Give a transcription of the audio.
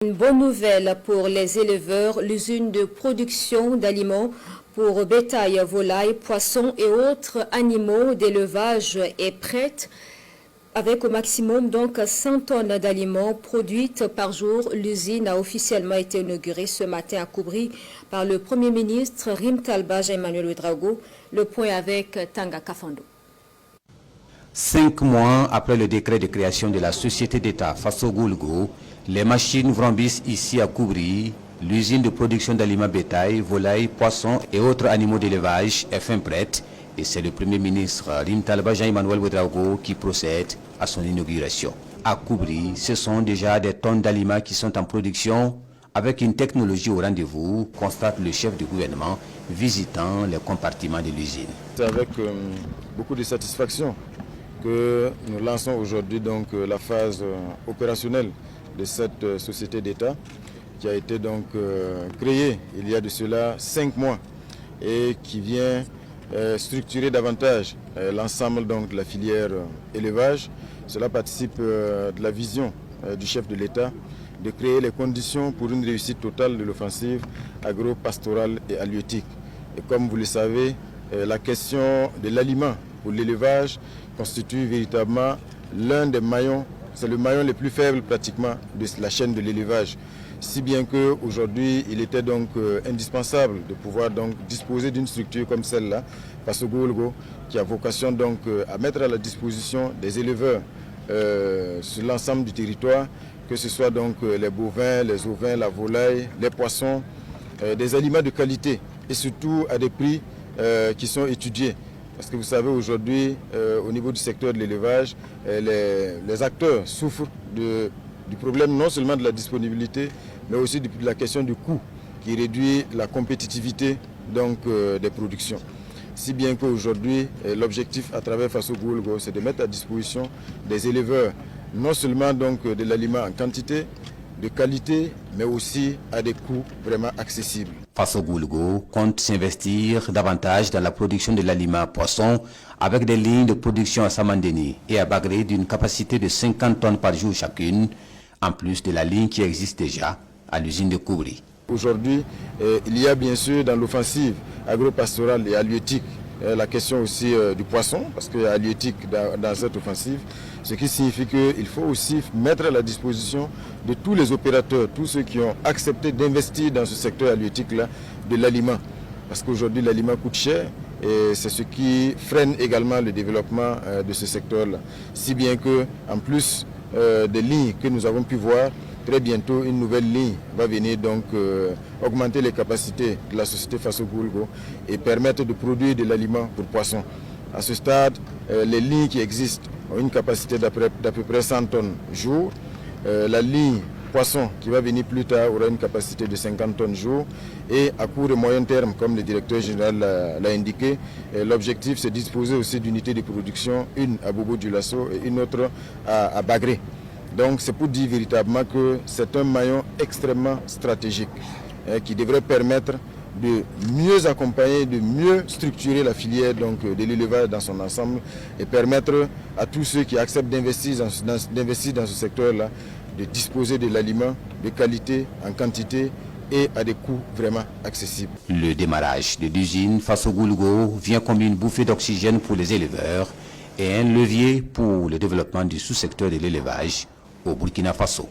Une bonne nouvelle pour les éleveurs, l'usine de production d'aliments pour bétail, volailles, poissons et autres animaux d'élevage est prête avec au maximum donc 100 tonnes d'aliments produites par jour. L'usine a officiellement été inaugurée ce matin à Koubri par le Premier ministre Rim Talba Emmanuel Ouedraogo. Le point avec Tanga Kafando. 5 mois après le décret de création de la société d'État Faso-Goulgo, les machines vrombissent ici à Koubri. L'usine de production d'aliments bétail, volailles, poissons et autres animaux d'élevage est fin prête. Et c'est le Premier ministre Rim Talba Emmanuel Ouedraogo qui procède à son inauguration. À Koubri, ce sont déjà des tonnes d'aliments qui sont en production avec une technologie au rendez-vous, constate le chef du gouvernement visitant les compartiments de l'usine. C'est avec beaucoup de satisfaction que nous lançons aujourd'hui donc la phase opérationnelle de cette société d'État qui a été donc créée il y a de cela 5 mois et qui vient structurer davantage l'ensemble donc de la filière élevage. Cela participe de la vision du chef de l'État de créer les conditions pour une réussite totale de l'offensive agro-pastorale et halieutique. Et comme vous le savez, la question de l'aliment pour l'élevage constitue véritablement l'un des maillons, c'est le maillon le plus faible pratiquement de la chaîne de l'élevage. Si bien qu'aujourd'hui, il était donc indispensable de pouvoir donc disposer d'une structure comme celle-là, Faso-Goulgo, qui a vocation donc à mettre à la disposition des éleveurs sur l'ensemble du territoire, que ce soit donc les bovins, les ovins, la volaille, les poissons, des aliments de qualité et surtout à des prix qui sont étudiés. Parce que vous savez aujourd'hui, au niveau du secteur de l'élevage, les acteurs souffrent du problème non seulement de la disponibilité, mais aussi de la question du coût qui réduit la compétitivité donc, des productions. Si bien qu'aujourd'hui, l'objectif à travers Faso-Goulgo, c'est de mettre à disposition des éleveurs non seulement donc, de l'aliment en quantité, de qualité, mais aussi à des coûts vraiment accessibles. Faso-Goulgo compte s'investir davantage dans la production de l'aliment poisson avec des lignes de production à Samandeni et à Bagré d'une capacité de 50 tonnes par jour chacune, en plus de la ligne qui existe déjà à l'usine de Koubri. Aujourd'hui, il y a bien sûr dans l'offensive agro-pastorale et halieutique la question aussi du poisson, parce qu'il y a halieutique dans cette offensive, ce qui signifie qu'il faut aussi mettre à la disposition de tous les opérateurs, tous ceux qui ont accepté d'investir dans ce secteur halieutique-là, de l'aliment. Parce qu'aujourd'hui, l'aliment coûte cher et c'est ce qui freine également le développement de ce secteur-là. Si bien que, en plus des lignes que nous avons pu voir, très bientôt, une nouvelle ligne va venir donc augmenter les capacités de la société Faso-Goulgo et permettre de produire de l'aliment pour poissons. À ce stade, les lignes qui existent ont une capacité d'à peu près 100 tonnes jour. La ligne poisson qui va venir plus tard aura une capacité de 50 tonnes jour. Et à court et moyen terme, comme le directeur général l'a indiqué, l'objectif c'est de disposer aussi d'unités de production, une à Bobo-Dioulasso et une autre à Bagré. Donc c'est pour dire véritablement que c'est un maillon extrêmement stratégique qui devrait permettre de mieux accompagner, de mieux structurer la filière donc, de l'élevage dans son ensemble et permettre à tous ceux qui acceptent d'investir dans ce secteur-là de disposer de l'aliment de qualité, en quantité et à des coûts vraiment accessibles. Le démarrage de l'usine Faso-Goulgo vient comme une bouffée d'oxygène pour les éleveurs et un levier pour le développement du sous-secteur de l'élevage au Burkina Faso.